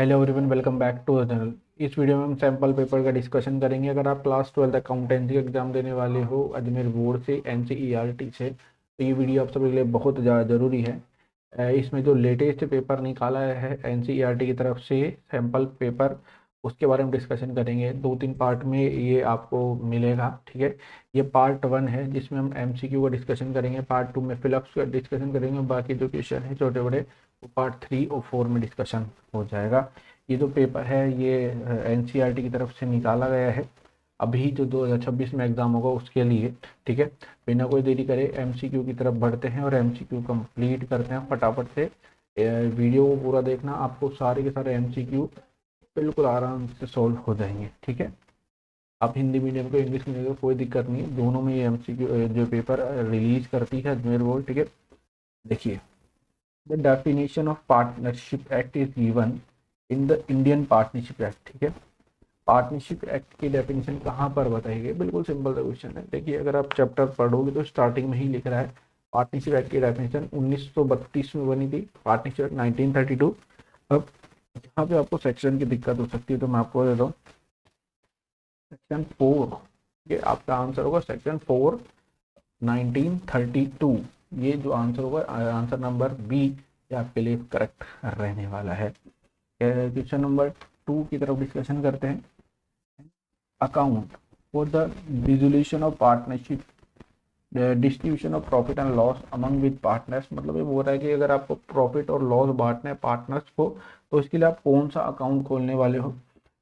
Hello everyone, welcome back to the channel. इस video में हम सैम्पल पेपर का डिस्कशन करेंगे। अगर आप क्लास 12 अकाउंटेंसी एग्जाम देने वाले हो अजमेर बोर्ड से एनसीईआरटी से, तो ये वीडियो आप सभी के लिए बहुत ज़्यादा ज़रूरी है। इसमें जो लेटेस्ट पेपर निकाला है एनसीईआरटी की तरफ से सैम्पल पेपर, उसके बारे में डिस्कशन करेंगे। 2-3 पार्ट में ये आपको मिलेगा, ठीक है। ये पार्ट 1 है जिसमें हम एमसीक्यू का डिस्कशन करेंगे, पार्ट 2 में फिलअप्स का डिस्कशन करेंगे, बाकी जो क्वेश्चन है छोटे बड़े वो पार्ट 3 और 4 में डिस्कशन हो जाएगा। ये जो पेपर है ये एनसीईआरटी की तरफ से निकाला गया है अभी जो 2026 में एग्ज़ाम होगा उसके लिए, ठीक है। बिना कोई देरी करे एमसीक्यू की तरफ बढ़ते हैं और एमसीक्यू कंप्लीट करते हैं फटाफट से। वीडियो को पूरा देखना, आपको सारे के सारे एमसीक्यू बिल्कुल आराम से सॉल्व हो जाएंगे, ठीक है। आप हिंदी मीडियम को इंग्लिश मीडियम को कोई दिक्कत नहीं है, दोनों में ये एमसीक्यू जो पेपर रिलीज करती है अजमेर बोर्ड, ठीक है। देखिए, the definition of partnership act is given in the Indian partnership act, ठीक है। पार्टनरशिप एक्ट की डेफिनेशन कहाँ पर बताई गई? बिल्कुल सिंपल सा क्वेश्चन है। देखिए, अगर आप चैप्टर पढ़ोगे तो स्टार्टिंग में ही लिख रहा है पार्टनरशिप एक्ट की डेफिनेशन 1932 में बनी थी, पार्टनरशिप एक्ट 1932। अब यहाँ पे आपको सेक्शन की दिक्कत हो सकती है, तो मैं आपको देता हूँ सेक्शन 4। ये आपका आंसर होगा सेक्शन 4 1932। ये जो आंसर होगा आंसर नंबर बी, ये आपके लिए करेक्ट रहने वाला है। क्वेश्चन नंबर 2 की तरफ डिस्कशन करते हैं। Account for the dissolution of partnership distribution of profit and loss among with partners. मतलब ये बोल रहा है कि अगर आपको प्रॉफिट और लॉस बांटना है पार्टनर्स को, तो इसके लिए आप कौन सा अकाउंट खोलने वाले हो।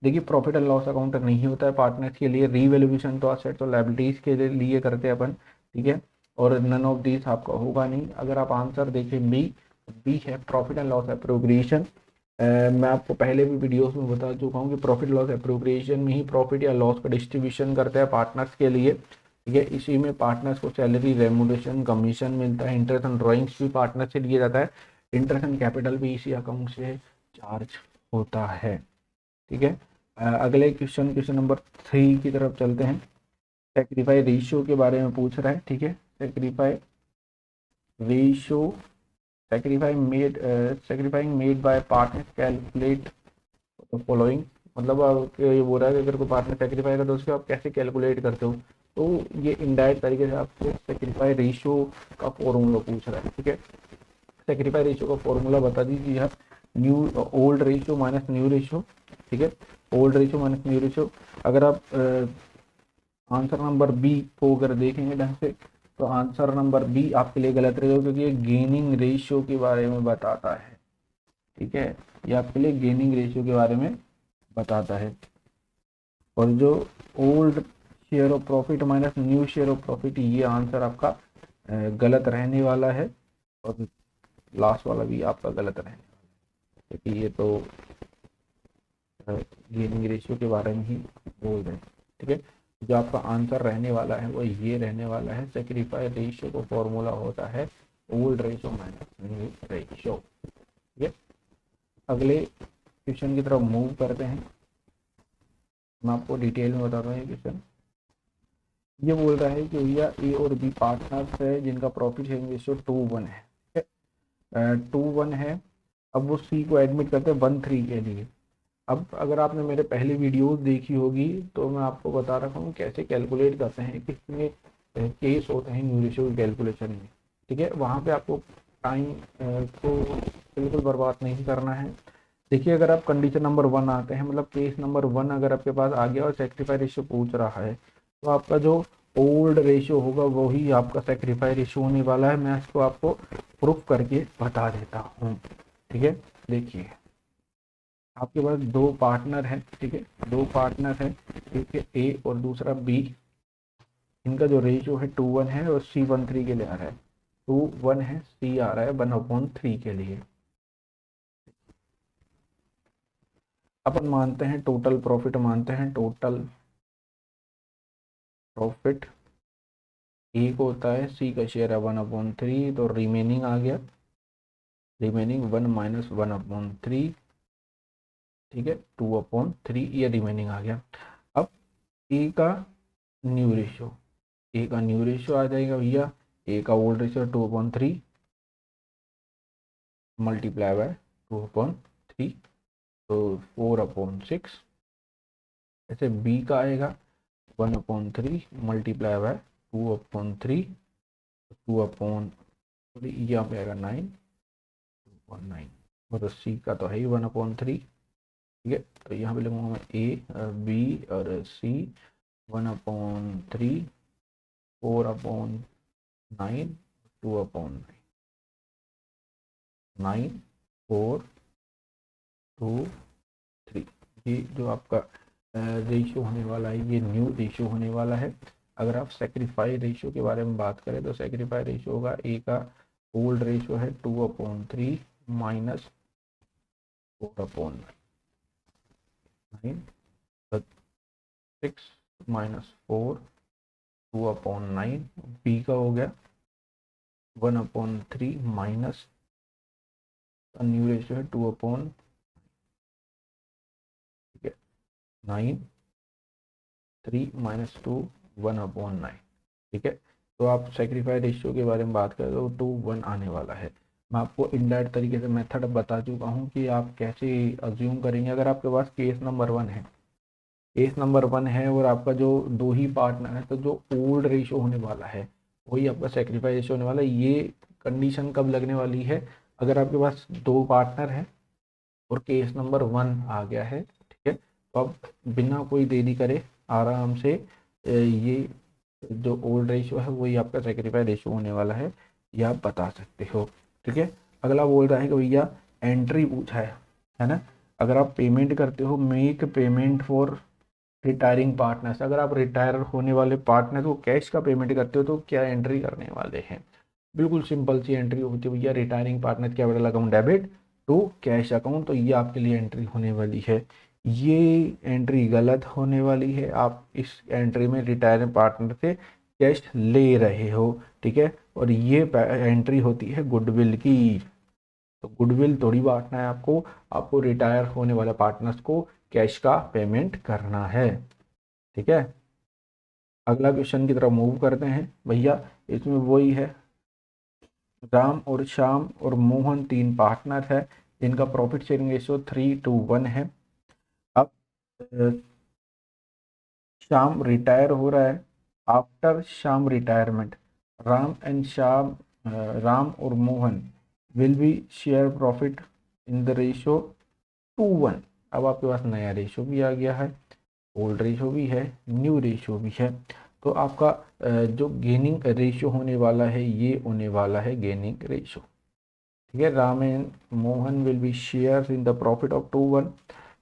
देखिए, प्रॉफिट एंड लॉस अकाउंट नहीं होता है पार्टनर्स के लिए। रीवैल्यूएशन तो असेट्स और लायबिलिटीज के लिए करते हैं अपन, ठीक है। और नन ऑफ दिस आपका होगा नहीं। अगर आप आंसर देखें बी, बी है प्रॉफिट एंड लॉस एप्रोप्रिएशन। मैं आपको पहले भी वीडियोस में बता चुका हूँ कि प्रॉफिट लॉस एप्रोप्रिएशन में ही प्रॉफिट या लॉस का डिस्ट्रीब्यूशन करते हैं पार्टनर्स के लिए, ठीक है। इसी में पार्टनर्स को सैलरी, रेमुनेशन, कमीशन मिलता है। इंटरेस्ट एंड ड्राइंग्स भी पार्टनर से लिया जाता है। इंटरेस्ट एंड कैपिटल भी इसी अकाउंट से चार्ज होता है, ठीक है। अगले क्वेश्चन नंबर 3 की तरफ चलते हैं। सेक्रीफाई रेशियो के बारे में पूछ रहा है, ठीक है। Sacrifice ratio, sacrificing made by partners calculate the following। मतलब ये बोल रहा है कि अगर कोई पार्टनर सेक्रीफाई करता है तो उसको आप कैसे कैलकुलेट करते हो। तो ये इनडायरेक्ट तरीके से आपसे सेक्रीफाई रेशियो का फॉर्मूला पूछ रहा है, ठीक है। सेक्रीफाई रेशियो का फॉर्मूला बता दीजिए आप। New old ratio minus new ratio, ठीक है। Old ratio minus new ratio. अगर आप आंसर नंबर बी को अगर देखेंगे ढंग से, तो आंसर नंबर बी आपके लिए गलत रहेगा, क्योंकि ये गेनिंग रेशियो के बारे में बताता है, ठीक है। ये आपके लिए गेनिंग रेशियो के बारे में बताता है। और जो old share of profit minus new share of profit, ये आंसर आपका गलत रहने वाला है। और लास्ट वाला भी आपका गलत रहने वाला है, क्योंकि ये तो गेनिंग रेशियो के बारे में ही बोल रहे हैं, ठीक है। जो आपका आंसर रहने वाला है वो ये रहने वाला है। सेक्रीफाई रेशियो का फॉर्मूला होता है old ratio minus new ratio, ठीक है। अगले क्वेश्चन की तरफ मूव करते हैं। मैं आपको डिटेल में बता रहा हूँ ये क्वेश्चन। ये बोल रहा है कि भैया ए और बी पार्टनर्स है जिनका प्रॉफिट शेयरिंग रेशियो 2:1 है, 2:1 है। अब वो सी को एडमिट करते हैं 1:3 के लिए। अब अगर आपने मेरे पहले वीडियोस देखी होगी तो मैं आपको बता रखा हूँ कैसे कैलकुलेट करते हैं, कितने केस होते हैं न्यू रेशियो की कैलकुलेशन में, ठीक है। वहाँ पे आपको टाइम को बिल्कुल बर्बाद नहीं करना है। देखिए, अगर आप कंडीशन नंबर 1 आते हैं, मतलब केस नंबर 1 अगर आपके पास आ गया और सेक्रीफाई रेशियो पूछ रहा है, तो आपका जो ओल्ड रेशियो होगा वही आपका सेक्रीफाई रेशियो होने वाला है। मैं इसको आपको प्रूफ करके बता देता हूँ, ठीक है। देखिए, आपके पास दो पार्टनर है, ठीक है। दो पार्टनर है, एक है ए और दूसरा बी। इनका जो रेशियो है 2:1 है और सी 1:3 के लिए आ रहा है। 2:1 है, सी आ रहा है 1/3 के लिए। अपन मानते हैं टोटल प्रॉफिट, मानते हैं टोटल प्रॉफिट ए को होता है, सी का शेयर है 1/3, तो रिमेनिंग आ गया, रिमेनिंग 1 माइनस 1/3, ठीक है। 2/3 ये रिमेनिंग आ गया। अब ए का न्यू रेशियो, ए का न्यू रेशियो आ जाएगा भैया, ए का ओल्ड रेशियो 2/3 मल्टीप्लाई बाय 2/3, तो 4/6। ऐसे बी का आएगा 1/3 मल्टीप्लाई बाय 2/3, 2/3 यहाँ पे आएगा 9 और सी का तो है ही 1/3। ठीक है, तो यहाँ पे लिखूंगा मैं ए बी और सी 1/3 4/9 2/9 9 4 2 3। ये जो आपका रेशियो होने वाला है, ये न्यू रेशियो होने वाला है। अगर आप सेक्रीफाई रेशियो के बारे में बात करें तो सेक्रीफाई रेशियो होगा, ए का ओल्ड रेशियो है 2/3 माइनस 4/9 6 माइनस 4 2/9। बी का हो गया 1/3 माइनस न्यू रेशियो है 2/9 3 माइनस 2 1/9। ठीक है, तो आप सेक्रीफाई रेशियो के बारे में बात करें तो 2:1 आने वाला है। मैं आपको इनडायरेक्ट तरीके से मेथड बता चुका हूँ कि आप कैसे अज्यूम करेंगे। अगर आपके पास केस नंबर 1 है, और आपका जो दो ही पार्टनर है, तो जो ओल्ड रेशियो होने वाला है वही आपका सेक्रीफाई रेशियो होने वाला है। ये कंडीशन कब लगने वाली है? अगर आपके पास दो पार्टनर है और केस नंबर 1 आ गया है। ठीक है, तो आप बिना कोई देरी करे आराम से ये जो ओल्ड रेशियो है वही आपका सेक्रीफाई रेशियो होने वाला है, ये आप बता सकते हो। ठीक है, अगला बोल रहा है कि भैया एंट्री पूछा है ना। अगर आप पेमेंट करते हो, make payment for retiring partners, अगर आप रिटायर होने वाले पार्टनर को कैश का पेमेंट करते हो तो क्या एंट्री करने वाले हैं? बिल्कुल सिंपल सी एंट्री होती है भैया, retiring partner capital account debit to cash account. तो ये आपके लिए एंट्री होने वाली है। ये एंट्री गलत होने वाली है, आप इस एंट्री में रिटायरिंग पार्टनर से कैश ले रहे हो। ठीक है, और ये एंट्री होती है गुडविल की। तो गुडविल थोड़ी बांटना है आपको, आपको रिटायर होने वाले पार्टनर्स को कैश का पेमेंट करना है। ठीक है, अगला क्वेश्चन की तरफ मूव करते हैं भैया। इसमें वही है, राम और श्याम और मोहन तीन पार्टनर है जिनका प्रॉफिट शेयरिंग रेशियो 3:1 है। अब श्याम रिटायर हो रहा है। आफ्टर श्याम रिटायरमेंट राम और Mohan will be share profit in the ratio 2:1। अब आपके पास नया रेशियो भी आ गया है, ओल्ड रेशियो भी है, न्यू रेशियो भी है। तो आपका जो गेनिंग रेशियो होने वाला है ये होने वाला है गेनिंग रेशियो। ठीक है, Ram and Mohan will be share in the profit of 2:1।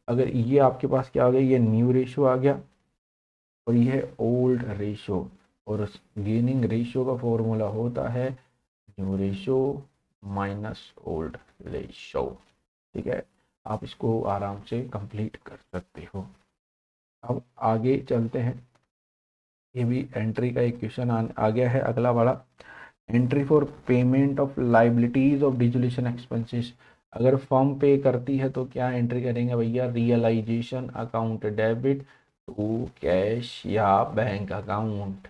अगर ये आपके पास क्या आ गया, ये न्यू रेशियो आ गया और ये है ओल्ड रेशियो। और गेनिंग रेशियो का फॉर्मूला होता है new ratio minus old ratio. ठीक है, आप इसको आराम से कंप्लीट कर सकते हो। अब आगे चलते हैं, ये भी एंट्री का एक क्वेश्चन आ गया है अगला वाला। Entry for payment of liabilities of dissolution expenses. अगर फर्म पे करती है तो क्या एंट्री करेंगे भैया? Realisation account debit to cash या बैंक अकाउंट।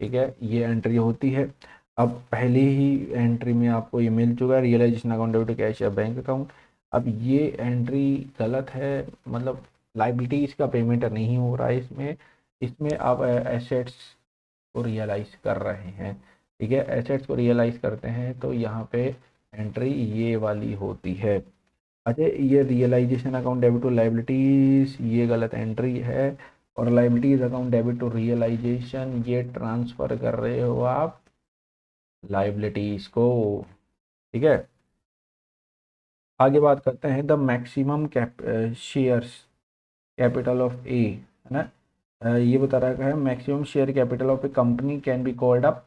ठीक है, ये एंट्री होती है। अब पहले ही एंट्री में आपको ये मिल चुका है, realisation account debit to cash या बैंक अकाउंट। अब ये एंट्री गलत है, मतलब लाइबिलिटीज का पेमेंट नहीं हो रहा है इसमें। इसमें आप एसेट्स को रियलाइज कर रहे हैं। ठीक है, एसेट्स को रियलाइज करते हैं तो यहाँ पे एंट्री ये वाली होती है। अच्छा, ये realisation account debit to liabilities ये गलत एंट्री है, और liabilities account debit to realisation ये ट्रांसफर कर रहे हो आप लाइबिलिटीज को। ठीक है, आगे बात करते हैं the maximum shares capital of a, है ना। ये बता रहा है maximum share capital of a company can be called up.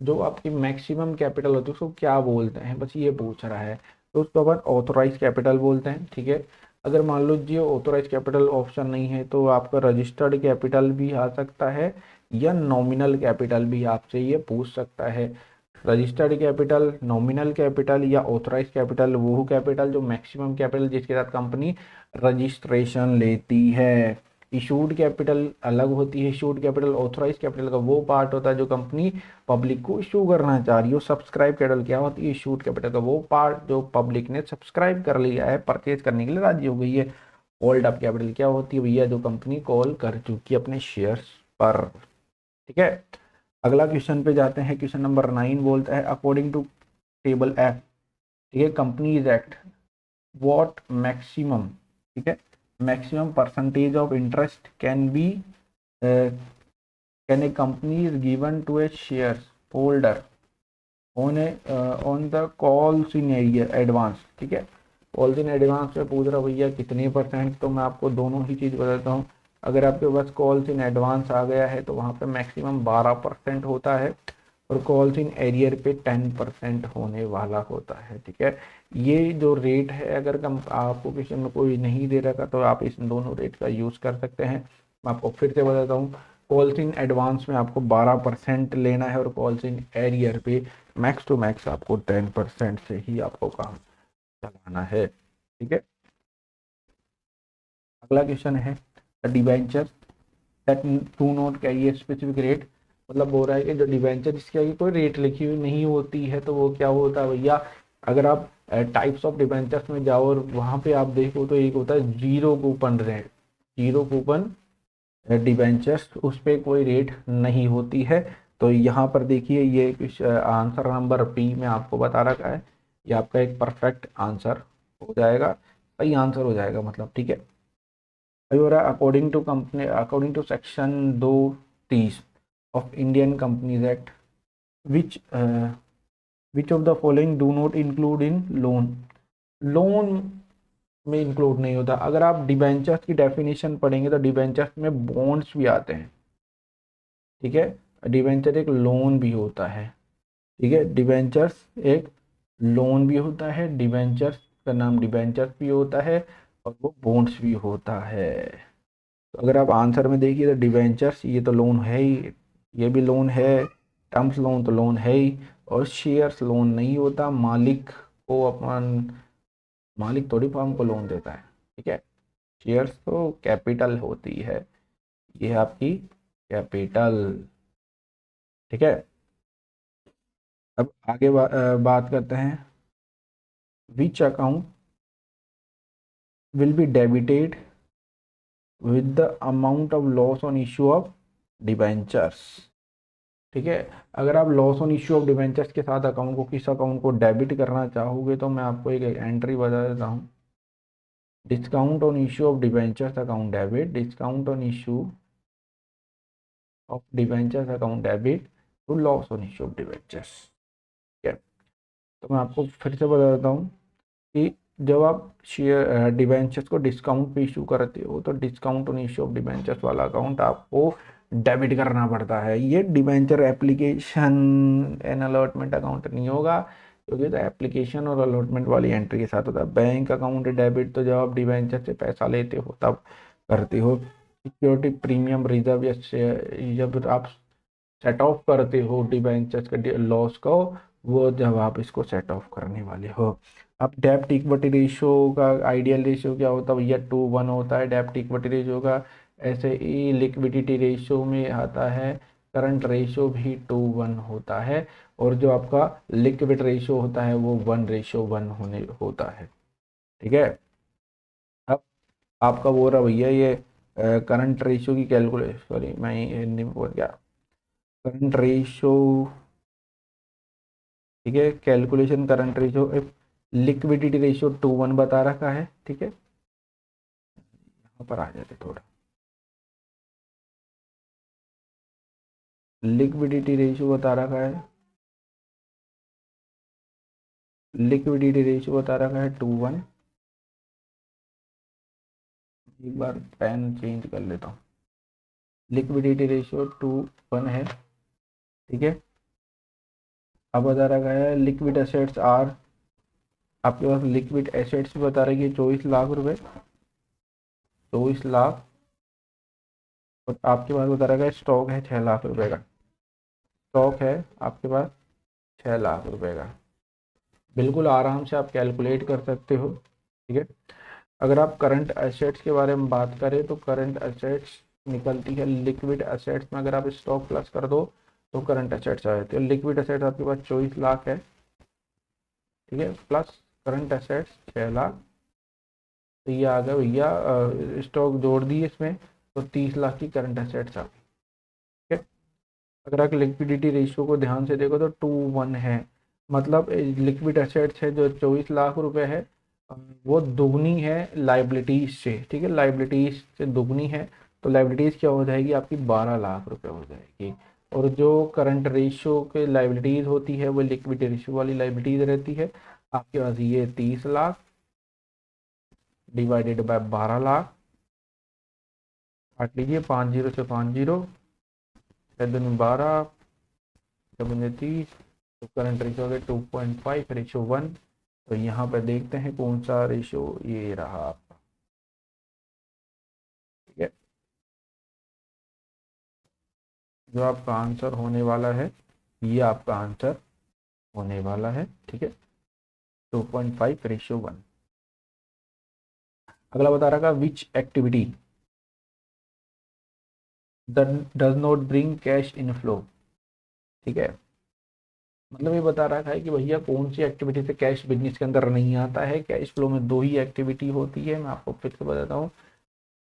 जो आपकी मैक्सिमम कैपिटल होती है उसको क्या बोलते हैं, बस ये पूछ रहा है। तो उसको अपन ऑथोराइज कैपिटल बोलते हैं। ठीक है, अगर मान लो जी ऑथोराइज कैपिटल ऑप्शन नहीं है तो आपका रजिस्टर्ड कैपिटल भी आ सकता है या नॉमिनल कैपिटल भी आपसे ये पूछ सकता है। रजिस्टर्ड कैपिटल, नॉमिनल कैपिटल या ऑथोराइज कैपिटल, वो कैपिटल जो मैक्सिमम कैपिटल जिसके साथ कंपनी रजिस्ट्रेशन लेती है। इशूड कैपिटल अलग होती है। इशूड कैपिटल ऑथराइज कैपिटल का वो पार्ट होता है जो कंपनी पब्लिक को इशू करना चाह रही हो। सब्सक्राइब कैपिटल क्या होती है? इशूड कैपिटल का वो पार्ट जो पब्लिक ने सब्सक्राइब कर लिया है, परचेज करने के लिए राजी हो गई है। होल्ड अप कैपिटल क्या होती है भैया? जो कंपनी कॉल कर चुकी है अपने शेयर्स पर। ठीक है, अगला क्वेश्चन पे जाते हैं। क्वेश्चन नंबर 9 बोलता है अकॉर्डिंग टू टेबल एफ, ठीक है, कंपनीज एक्ट, व्हाट मैक्सिमम, ठीक है, maximum percentage of interest can be can a company is given to a share holder on the calls in advance. ठीक है, कॉल्स इन एडवांस में पूछ रहा भैया कितने परसेंट, तो मैं आपको दोनों ही चीज़ बताता हूँ। अगर आपके पास कॉल्स इन एडवांस आ गया है तो वहाँ पे मैक्सिमम 12% होता है, और कॉल्स इन एरियर पे 10% होने वाला होता है। ठीक है, ये जो रेट है, अगर कम आपको क्वेश्चन में कोई नहीं दे रखा तो आप इस दोनों रेट का यूज़ कर सकते हैं। मैं आपको फिर से बताता हूँ, कॉल्स इन एडवांस में आपको 12% लेना है, और कॉल्स इन एरियर पे मैक्स टू मैक्स आपको 10% से ही आपको काम चलाना है। ठीक है, अगला क्वेश्चन है debenture that do not carry a specific rate. मतलब बोल रहा है कि जो डिबेंचर जिसकी आगे कोई रेट लिखी हुई नहीं होती है तो वो क्या होता है भैया? अगर आप टाइप्स ऑफ डिबेंचर्स में जाओ और वहां पे आप देखो तो एक होता है zero coupon rate, zero coupon debentures, उस पर कोई रेट नहीं होती है। तो यहाँ पर देखिए ये आंसर नंबर बी में आपको बता रखा है, ये आपका एक परफेक्ट आंसर हो जाएगा, सही आंसर हो जाएगा मतलब। ठीक है, अभी हो रहा है according to company, according to section 230 of Indian Companies Act, which which of the following do not include in loan. Loan में इंक्लूड नहीं होता। अगर आप डिबेंचर्स की डेफिनेशन पढ़ेंगे तो डिबेंचर्स में बॉन्ड्स भी आते हैं। ठीक है, डिबेंचर एक लोन भी होता है। ठीक है, डिबेंचर्स एक लोन भी होता है, डिबेंचर्स का नाम डिबेंचर्स भी होता है, और वो बॉन्ड्स भी होता है। तो अगर आप आंसर में देखिए तो डिबेंचर्स ये तो लोन है ही, ये भी लोन है, टर्म्स लोन तो लोन है ही, और शेयर्स लोन नहीं होता। मालिक को अपन, मालिक थोड़ी फर्म को लोन देता है। ठीक है, शेयर्स तो कैपिटल होती है, ये है आपकी कैपिटल। ठीक है, अब आगे बात करते हैं, which account will be debited with the amount of loss on issue of debentures. ठीक है, अगर आप loss on issue of debentures के साथ अकाउंट को, किस अकाउंट को डेबिट करना चाहोगे, तो मैं आपको एक एंट्री बता देता हूँ। Discount on issue of debentures account debit, discount on issue of debentures account debit to loss on issue of debentures. ठीक है, तो मैं आपको फिर से बता देता हूँ कि जब आप शेयर डिबेंचर्स को डिस्काउंट पे इशू करते हो तो discount on issue of debentures वाला अकाउंट आपको डेबिट करना पड़ता है। ये debenture application and allotment account नहीं होगा, क्योंकि तो एप्लीकेशन और अलॉटमेंट वाली एंट्री के साथ होता है। बैंक अकाउंट डेबिट तो जब आप डिबेंचर से पैसा लेते हो तब करते हो। सिक्योरिटी प्रीमियम रिजर्व या जब आप सेट ऑफ करते हो डिबेंचर्स के लॉस को, वो जब आप इसको सेट ऑफ करने वाले हो। अब डेब्ट इक्विटी रेशियो का आइडियल रेशियो क्या होता है भैया? 2:1 होता है डेब्ट इक्विटी रेशियो का। ऐसे ही लिक्विडिटी रेशियो में आता है करंट रेशियो भी 2:1 होता है, और जो आपका लिक्विड रेशियो होता है वो 1:1 होने होता है। ठीक है, अब आपका वो रहा भैया ये करंट रेशियो की कैलकुलेशन, सॉरी मैं हिंदी में बोल गया, करंट रेशियो। ठीक है, calculation current ratio, liquidity ratio 2:1 बता रखा है। ठीक है, यहाँ पर आ जाते थोड़ा, लिक्विडिटी रेशियो बता रखा है, लिक्विडिटी रेशियो बता रखा है 2:1। एक बार पेन चेंज कर लेता हूँ, लिक्विडिटी रेशियो 2:1 है। ठीक है, अब बता रखा है लिक्विड एसेट्स आर, आपके पास लिक्विड एसेट्स भी बता रही है 24 लाख रुपए, 24 लाख, और आपके पास बता रखा है स्टॉक है 6 लाख रुपए का, स्टॉक है आपके पास 6 लाख रुपए का। बिल्कुल आराम से आप कैलकुलेट कर सकते हो। ठीक है, अगर आप करंट एसेट्स के बारे में बात करें तो करंट एसेट्स निकलती है लिक्विड एसेट्स में। अगर आप स्टॉक प्लस कर दो तो करंट एसेट्स आ जाती है। लिक्विड एसेट्स आपके पास 24 लाख है, ठीक है, प्लस करंट एसेट्स 6 लाख, तो ये आ गया भैया, स्टॉक जोड़ दिए इसमें तो 30 लाख की करंट एसेट्स आ गई, ठीक है। अगर आप लिक्विडिटी रेशियो को ध्यान से देखो तो 2:1 है, मतलब लिक्विड एसेट्स है जो 24 लाख रुपए है, वो दुगनी है लाइबिलिटीज से, ठीक है, लाइबिलिटीज से दुगनी है, तो लाइबिलिटीज क्या हो जाएगी आपकी 12 लाख रुपए हो जाएगी। और जो करंट रेशियो के लाइबिलिटीज होती है वो लिक्विड रेशियो वाली लाइबिलिटीज रहती है आपके पास, ये 30 लाख डिवाइडेड बाय 12 लाख, काट लीजिए 5 जीरो से 5 जीरो, 12 30, तो करंट रेशियो हो गया 2.5 रेशियो 1। तो यहाँ पे देखते हैं कौन सा रेशियो, ये रहा आपका, ठीक है। जो आपका आंसर होने वाला है ये आपका आंसर होने वाला है, ठीक है, 2.5 रेशियो 1। अगला बता रहा था which activity does not bring cash inflow, ठीक है, मतलब ये बता रहा है कि भैया कौन सी एक्टिविटी से कैश बिजनेस के अंदर नहीं आता है। कैश फ्लो में दो ही एक्टिविटी होती है, मैं आपको फिर से बताता हूँ।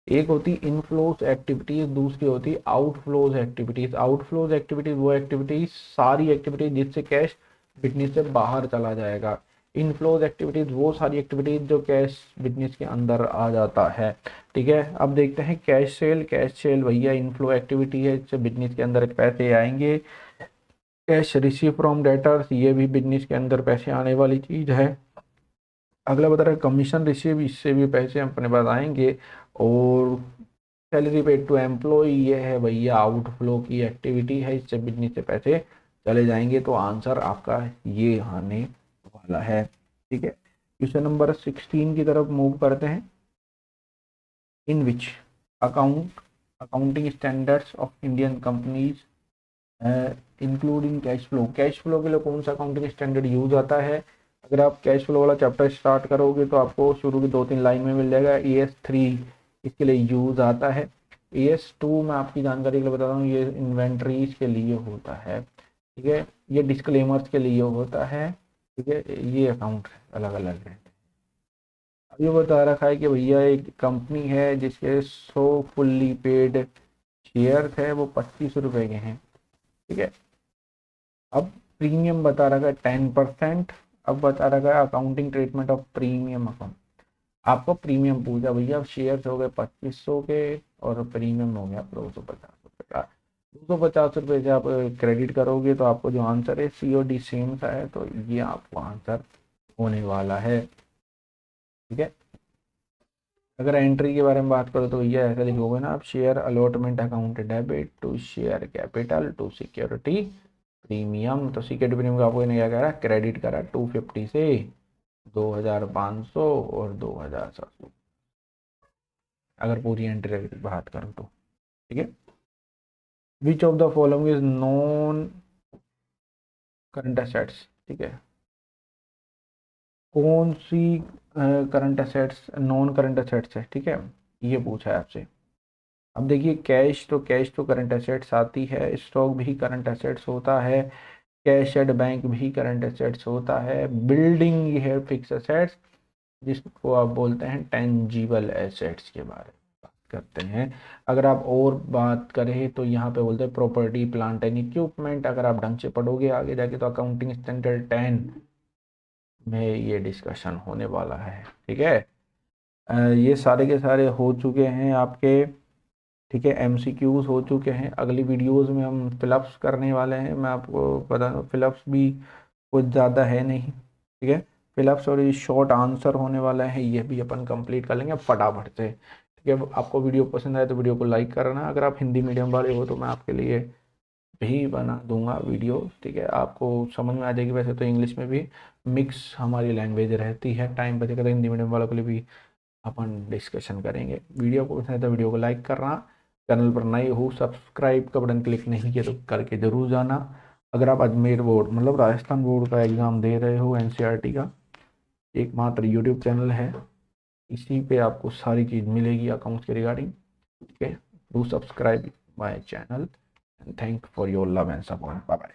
एक होती इनफ्लोज एक्टिविटीज, दूसरी होती आउटफ्लोज एक्टिविटीज। आउटफ्लोज एक्टिविटीज वो एक्टिविटीज, सारी एक्टिविटीज जिससे कैश बिजनेस से बाहर चला जाएगा। इनफ्लोज एक्टिविटीज वो सारी एक्टिविटीज जो कैश बिजनेस के अंदर आ जाता है, ठीक है। अब देखते हैं कैश सेल। कैश सेल भैया इनफ्लो एक्टिविटी है, इससे बिजनेस के अंदर पैसे आएंगे। कैश रिसीव फ्रॉम डेटर्स, ये भी बिजनेस के अंदर पैसे आने वाली चीज है। अगला बता रहा है कमीशन रिसीव, इससे भी पैसे अपने पास आएंगे। और सैलरी पेड टू एम्प्लॉय, ये है भैया आउटफ्लो की एक्टिविटी है, इससे बिजनेस से पैसे चले जाएंगे। तो आंसर आपका ये आने वाला है, ठीक है। क्वेश्चन नंबर 16 की तरफ मूव करते हैं। In which accounting standards of Indian companies including cash flow, cash flow के लिए कौन सा अकाउंटिंग स्टैंडर्ड यूज आता है। अगर आप कैश फ्लो वाला चैप्टर स्टार्ट करोगे तो आपको शुरू की 2-3 लाइन में मिल जाएगा। ES3 इसके लिए यूज आता है। ES2 मैं आपकी जानकारी के लिए बताता हूँ, ये इन्वेंट्रीज के लिए होता है, ठीक है, ये डिस्क्लेमर्स के लिए होता है, ठीक है, ये अकाउंट अलग अलग है। अब ये बता रखा है कि भैया एक कंपनी है जिसके 100 फुल्ली पेड शेयर है, वो 25 रुपए के हैं, ठीक है। अब प्रीमियम बता रखा है 10%। अब बता रखा है accounting treatment of premium account. आपको प्रीमियम पूछा भैया, शेयर हो गए 2500 के और प्रीमियम हो गया 250 रुपये का। 250 रुपये से आप क्रेडिट करोगे तो आपको जो आंसर है COD सेम सा है, तो ये आपको आंसर होने वाला है, ठीक है। अगर एंट्री के बारे में बात करो तो ये ऐसा लिखोगे ना आप, share allotment account debit to share capital to security premium. तो सिक्योरिटी प्रीमियम का आपको इन्हें क्या कह रहा है, क्रेडिट करा 250 से 2500 और 2700, अगर पूरी एंट्री की बात करूँ तो, ठीक है। Which of the following is non current assets, ठीक है, कौन सी current assets non current assets है, ठीक है, ये पूछा है आपसे। अब देखिए कैश तो करंट एसेट्स आती है, स्टॉक भी करंट एसेट्स होता है, कैश एट बैंक भी करंट एसेट्स होता है, बिल्डिंग ये है फिक्स एसेट्स, जिसको आप बोलते हैं टेंजिबल एसेट्स के बारे में बात करते हैं। अगर आप और बात करें तो यहाँ पे बोलते हैं प्रॉपर्टी प्लांट एंड इक्विपमेंट। अगर आप ढंग से पढ़ोगे आगे जाके तो अकाउंटिंग स्टैंडर्ड 10 में ये डिस्कशन होने वाला है, ठीक है। ये सारे के सारे हो चुके हैं आपके, ठीक है, MCQs हो चुके हैं। अगली वीडियोस में हम फिलअप्स करने वाले हैं। मैं आपको बता दूं फिलअप्स भी कुछ ज़्यादा है नहीं, ठीक है, फिलअप्स और ये शॉर्ट आंसर होने वाला है, ये भी अपन कंप्लीट कर लेंगे फटाफट से, ठीक है। आपको वीडियो पसंद आए तो वीडियो को लाइक करना। अगर आप हिंदी मीडियम वाले हो तो मैं आपके लिए भी बना दूंगा वीडियो, ठीक है, आपको समझ में आ जाएगी। वैसे तो इंग्लिश में भी मिक्स हमारी लैंग्वेज रहती है, टाइम बचेगा तो हिंदी मीडियम वालों के लिए भी अपन डिस्कशन करेंगे। वीडियो को पसंद है तो वीडियो को लाइक करना, चैनल पर नए हो सब्सक्राइब का बटन क्लिक नहीं किया तो करके जरूर जाना। अगर आप अजमेर बोर्ड मतलब राजस्थान बोर्ड का एग्ज़ाम दे रहे हो NCERT का, एकमात्र यूट्यूब चैनल है इसी पे आपको सारी चीज़ मिलेगी अकाउंट्स के रिगार्डिंग। ठीक है, do subscribe my channel and thank for your love and support. Bye bye.